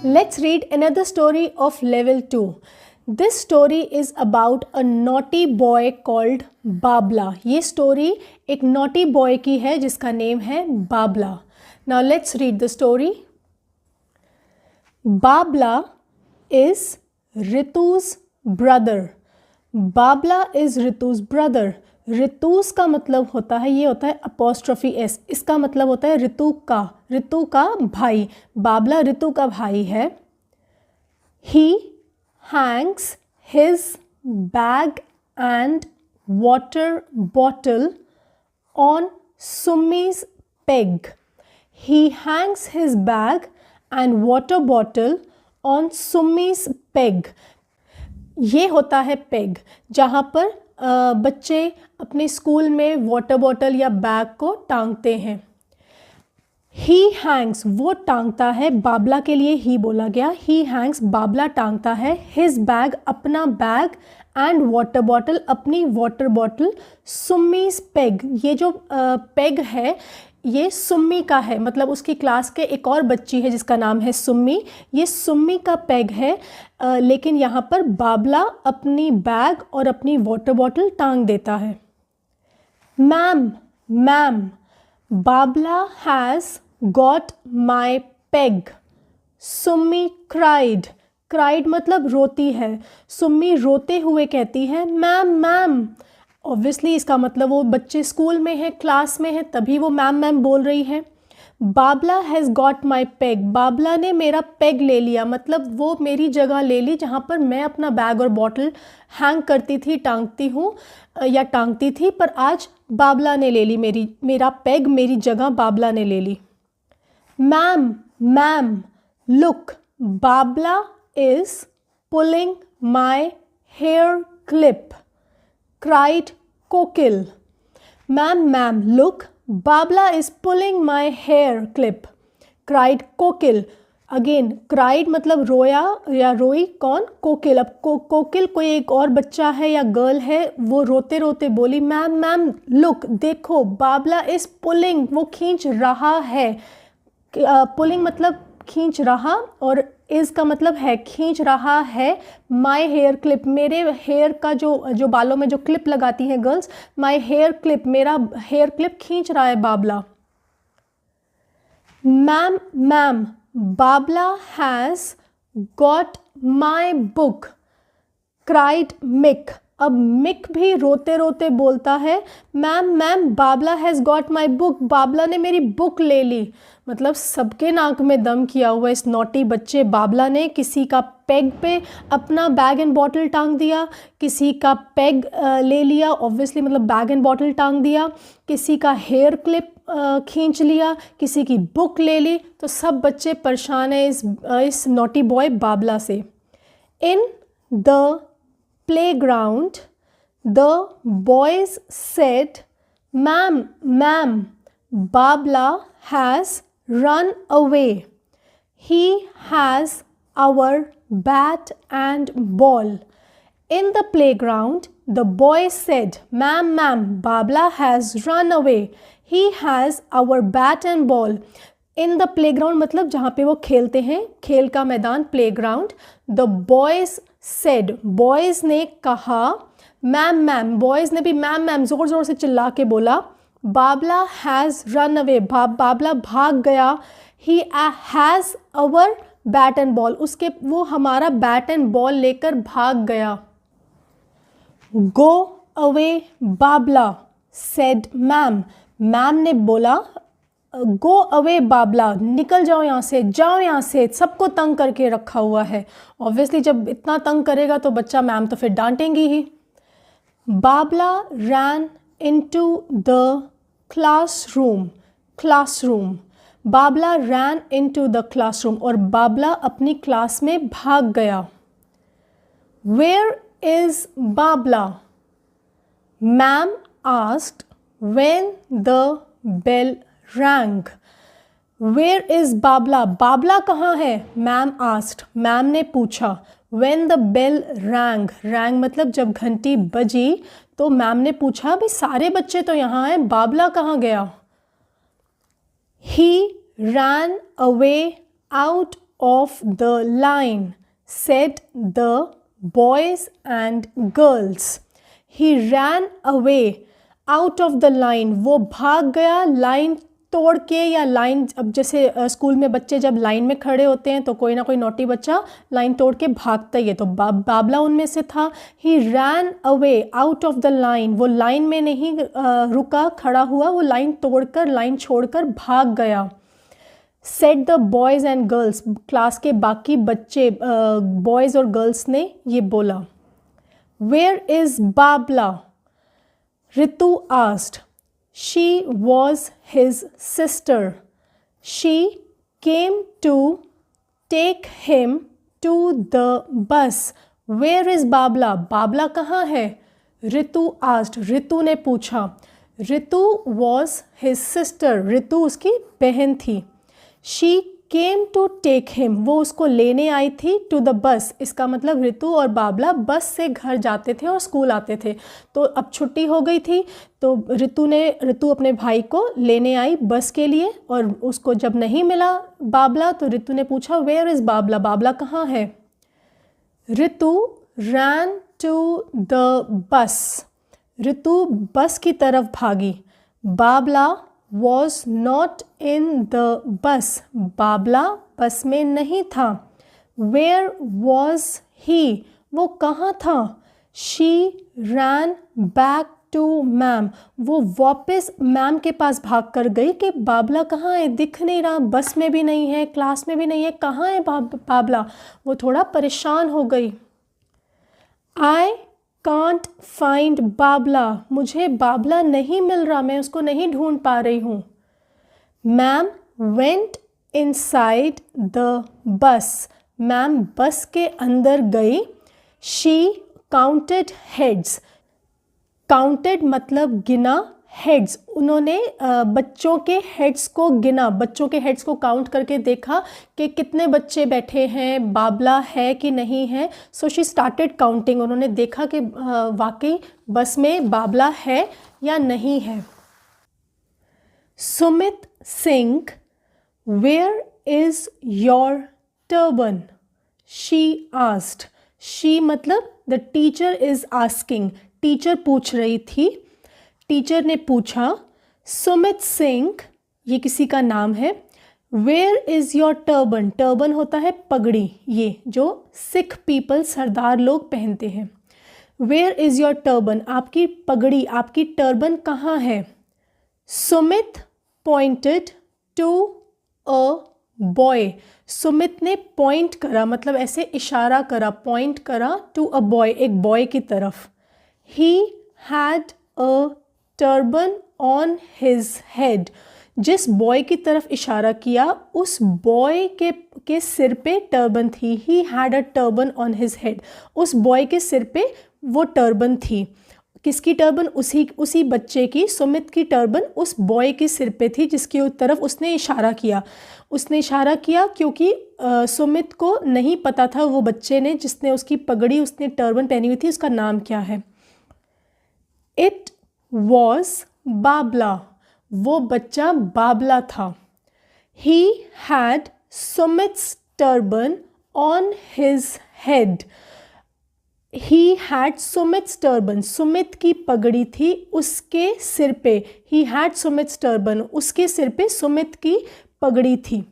Let's read another story of level 2. This story is about a naughty boy called Babla. ये story एक naughty boy की है जिसका name है Babla. Now let's read the story. Babla is Ritu's brother. Babla is Ritu's brother. ऋतुस का मतलब होता है, ये होता है अपॉस्ट्रोफी एस. इसका मतलब होता है ऋतु का भाई. बाबला ऋतु का भाई है. He hangs his bag and water bottle on Sumi's peg. He hangs his bag and water bottle on Sumi's peg. ये होता है पेग, जहाँ पर बच्चे अपने स्कूल में वाटर बॉटल या बैग को टांगते हैं. ही हैंग्स वो टांगता है, बाबला के लिए ही बोला गया. ही हैंग्स बाबला टांगता है. हिज बैग अपना बैग एंड वाटर बॉटल अपनी वाटर बॉटल. सुम्मीज पेग, ये जो पेग है ये सुम्मी का है, मतलब उसकी क्लास के एक और बच्ची है जिसका नाम है सुम्मी. ये सुम्मी का पेग है, लेकिन यहाँ पर बाबला अपनी बैग और अपनी वाटर बॉटल टांग देता है. Ma'am Babla has got my peg. Summi cried. Cried मतलब रोती है. सुम्मी रोते हुए कहती है मैम. ऑब्वियसली इसका मतलब वो बच्चे स्कूल में है, क्लास में है, तभी वो मैम बोल रही है. Babla has got my peg. Babla ने मेरा पेग ले लिया, मतलब वो मेरी जगह ले ली जहाँ पर मैं अपना बैग और बॉटल हैंग करती थी, टांगती थी. पर आज बाबला ने ले ली मेरा पेग, मेरी जगह बाबला ने ले ली. Ma'am look Babla is pulling my hair clip. cried Kokil. Ma'am, look, Babla is pulling my hair clip. Cried Kokil. Again, cried मतलब रोया या रोई. कौन? कोकिल. अब कोकिल कोई एक और बच्चा है या गर्ल है, वो रोते रोते बोली मैम लुक देखो, बाबला इज़ पुलिंग, वो खींच रहा है. पुलिंग मतलब खींच रहा, और इज़ का मतलब है खींच रहा है. माई हेयर क्लिप, मेरे हेयर का जो बालों में जो क्लिप लगाती हैं गर्ल्स, माई हेयर क्लिप, मेरा हेयर क्लिप खींच रहा है Babla. Ma'am Babla has got my book. Cried Mick. अब मिक भी रोते रोते बोलता है ma'am Babla has got my book. Babla ने मेरी बुक ले ली. मतलब सबके नाक में दम किया हुआ इस नॉटी बच्चे बाबला ने. किसी का पेग पे अपना बैग एंड बॉटल टांग दिया, किसी का पेग ले लिया, ऑब्वियसली मतलब बैग एंड बॉटल टांग दिया, किसी का हेयर क्लिप खींच लिया, किसी की बुक ले ली. तो सब बच्चे परेशान हैं इस नॉटी बॉय बाबला से. In the playground, the boys said, Ma'am, Babla has run away. He has our bat and ball. In the playground, the boys said, Ma'am, Babla has run away. He has our bat and ball. In the playground मतलब जहाँ पे वो खेलते हैं, खेल का मैदान, playground. The boys said, boys ने कहा. मैम बॉयज़ ने भी मैम ज़ोर ज़ोर से चिल्ला के बोला. Babla has run away, Babla भाग गया. He has our bat and ball, वो हमारा बैट एंड बॉल लेकर भाग गया. Go away Babla said ma'am ने बोला गो अवे बाबला, निकल जाओ यहाँ से, सबको तंग करके रखा हुआ है. ऑब्वियसली जब इतना तंग करेगा तो बच्चा मैम तो फिर डांटेंगी ही. Babla ran into the classroom. Babla ran into the classroom, और बाबला अपनी क्लास में भाग गया. Where is Babla? Ma'am asked when the bell rang. Where is Babla? Babla कहाँ है? मैम आस्क्ड, मैम ने पूछा. When the bell rang मतलब जब घंटी बजी तो मैम ने पूछा भाई सारे बच्चे तो यहाँ हैं, बाबला कहाँ गया? He ran away out of the line, said the boys and girls. He ran away out of the line. वो भाग गया लाइन तोड़ के, या लाइन, अब जैसे स्कूल में बच्चे जब लाइन में खड़े होते हैं तो कोई ना कोई नोटी बच्चा लाइन तोड़ के भागता ही है, तो बाबला उनमें से था. He ran away out of the line. वो लाइन में नहीं रुका, खड़ा हुआ, वो लाइन तोड़कर, लाइन छोड़कर भाग गया. Said the boys and girls. Class के बाकी बच्चे, बॉयज़ और गर्ल्स ने ये बोला. Where is Babla? Ritu asked. She was his sister. She came to take him to the bus. Where is Babla? Babla कहाँ है? रितु asked. रितु ने पूछा. Ritu was his sister. Ritu उसकी बहन थी. She came to take him. वो उसको लेने आई थी. to the bus. इसका मतलब रितु और बाबला बस से घर जाते थे और स्कूल आते थे. तो अब छुट्टी हो गई थी, तो रितु अपने भाई को लेने आई बस के लिए, और उसको जब नहीं मिला बाबला तो रितु ने पूछा वेयर इज़ बाबला? बाबला कहाँ है? Ritu ran to the bus. Ritu बस की तरफ भागी. Babla was not in the bus. Babla बस में नहीं था. Where was he? वो कहाँ था? She ran back to ma'am. वो वापस मैम के पास भाग कर गई कि बाबला कहाँ है, दिख नहीं रहा, बस में भी नहीं है, क्लास में भी नहीं है, कहाँ है बाबला? वो थोड़ा परेशान हो गई. I can't find Babla. मुझे बाबला नहीं मिल रहा, मैं उसको नहीं ढूंढ पा रही हूँ. Ma'am went inside the bus. Ma'am बस के अंदर गई. She counted heads. counted मतलब गिना. हेड्स, उन्होंने बच्चों के हेड्स को गिना, बच्चों के हेड्स को काउंट करके देखा कि कितने बच्चे बैठे हैं, बाबला है कि नहीं है. So she started counting. उन्होंने देखा कि वाकई बस में बाबला है या नहीं है. Sumit Singh, where is your turban? She asked. She मतलब the teacher is asking. Teacher पूछ रही थी. टीचर ने पूछा. सुमित सिंह, ये किसी का नाम है. Where is your turban? Turban होता है पगड़ी, ये जो सिख पीपल, सरदार लोग पहनते हैं. Where is your turban? आपकी पगड़ी, आपकी टर्बन कहाँ है? Sumit pointed to a boy. Sumit ने पॉइंट करा, मतलब ऐसे इशारा करा, पॉइंट करा टू अ बॉय, एक बॉय की तरफ. He had a turban on his head. जिस बॉय की तरफ इशारा किया उस बॉय के सिर पे टर्बन थी. ही had a turban on his head. उस बॉय के सिर पे वो टर्बन थी. किसकी टर्बन? उसी बच्चे की. सुमित की टर्बन उस बॉय के सिर पे थी जिसकी तरफ उसने इशारा किया. उसने इशारा किया क्योंकि सुमित को नहीं पता था, वो बच्चे ने जिसने उसकी पगड़ी, उसने टर्बन पहनी हुई थी, उसका नाम क्या है. It was Babla. वो बच्चा बाबला था. He had Sumit's turban on his head. He had Sumit's turban. Sumit की पगड़ी थी उसके सिर पे. He had Sumit's turban. उसके सिर पे सुमित की पगड़ी थी.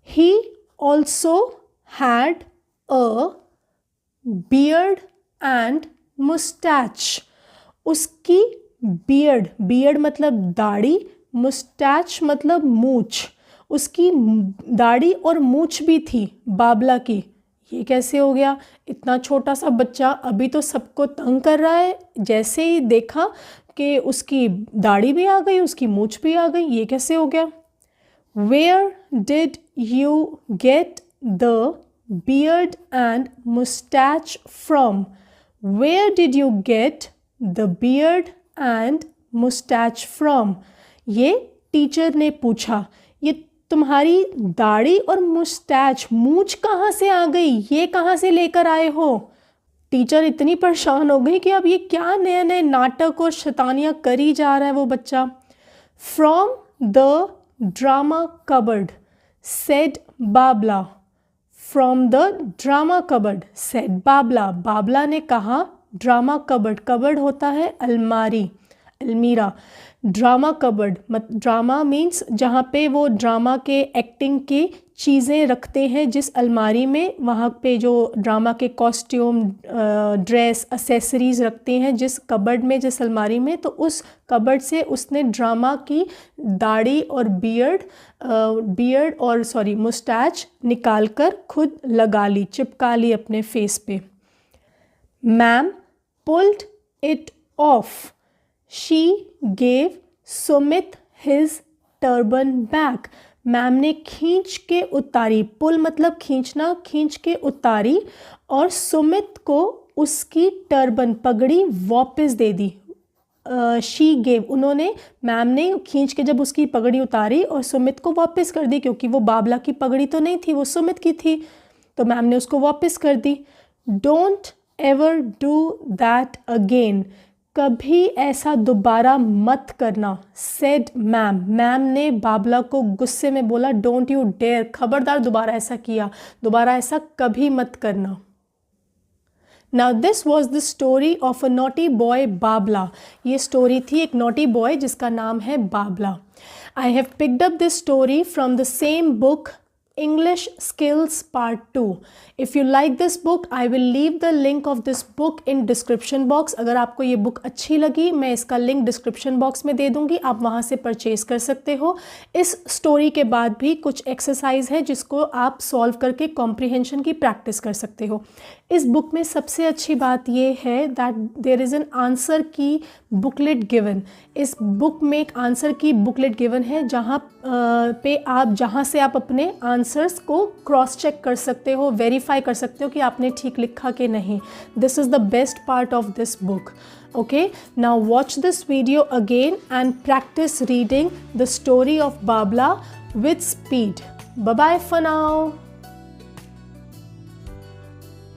He also had a beard and moustache. उसकी बियर्ड, बियर्ड मतलब दाढ़ी, मुस्टैच मतलब मूछ. उसकी दाढ़ी और मूछ भी थी बाबला की. ये कैसे हो गया? इतना छोटा सा बच्चा अभी तो सबको तंग कर रहा है, जैसे ही देखा कि उसकी दाढ़ी भी आ गई, उसकी मूछ भी आ गई, ये कैसे हो गया? Where did you get the beard and moustache from? Where did you get the beard and moustache from? ये टीचर ने पूछा. ये तुम्हारी दाढ़ी और मुस्टैच, मूछ कहाँ से आ गई, ये कहाँ से लेकर आए हो? टीचर इतनी परेशान हो गई कि अब ये क्या नए नए नाटक और शैतानियाँ करी जा रहा है वो बच्चा. From the drama cupboard. said Babla. From the drama cupboard, said Babla. Babla ने कहा. ड्रामा कबर्ड, कबर्ड होता है अलमारी, अलमीरा. ड्रामा कबर्ड, ड्रामा मीन्स जहाँ पे वो ड्रामा के एक्टिंग की चीज़ें रखते हैं, जिस अलमारी में वहाँ पे जो ड्रामा के कॉस्ट्यूम, ड्रेस, एक्सेसरीज़ रखते हैं जिस कबर्ड में, जिस अलमारी में, तो उस कबर्ड से उसने ड्रामा की दाढ़ी और बियर्ड और मुस्टैच निकाल कर खुद लगा ली, चिपका ली अपने फेस पे. Ma'am pulled it off. She gave Sumit his turban back. Ma'am ने खींच के उतारी. पुल मतलब खींचना, खींच के उतारी और सुमित को उसकी टर्बन, पगड़ी वापस दे दी. शी गेव, उन्होंने, मैम ने खींच के जब उसकी पगड़ी उतारी और सुमित को वापस कर दी, क्योंकि वो बाबला की पगड़ी तो नहीं थी, वो सुमित की थी, तो मैम ने उसको वापस कर दी. Don't ever do that again. कभी ऐसा दोबारा मत करना. सेड मैम, मैम ने बाबला को गुस्से में बोला. डोंट यू डेयर, खबरदार दोबारा ऐसा किया, दोबारा ऐसा कभी मत करना. Now this was the story of a naughty boy Babla. ये स्टोरी थी एक नॉटी बॉय जिसका नाम है Babla. I have picked up this story from the same book, English Skills Part 2. If you like this book, I will leave the link of this book in description box. अगर आपको ये book अच्छी लगी, मैं इसका लिंक डिस्क्रिप्शन बॉक्स में दे दूँगी, आप वहाँ से परचेज कर सकते हो. इस स्टोरी के बाद भी कुछ एक्सरसाइज है जिसको आप सॉल्व करके कॉम्प्रिहेंशन की प्रैक्टिस कर सकते हो. इस बुक में सबसे अच्छी बात ये है that there is an answer key booklet given. इस बुक में एक आंसर की बुकलेट गिवन है जहाँ से आप अपने आंसर्स को क्रॉस चेक कर सकते हो, वेरीफाई कर सकते हो कि आपने ठीक लिखा कि नहीं. This is the best part of this book. Okay, now watch this video again and practice reading the story of Babla with speed. Bye bye for now.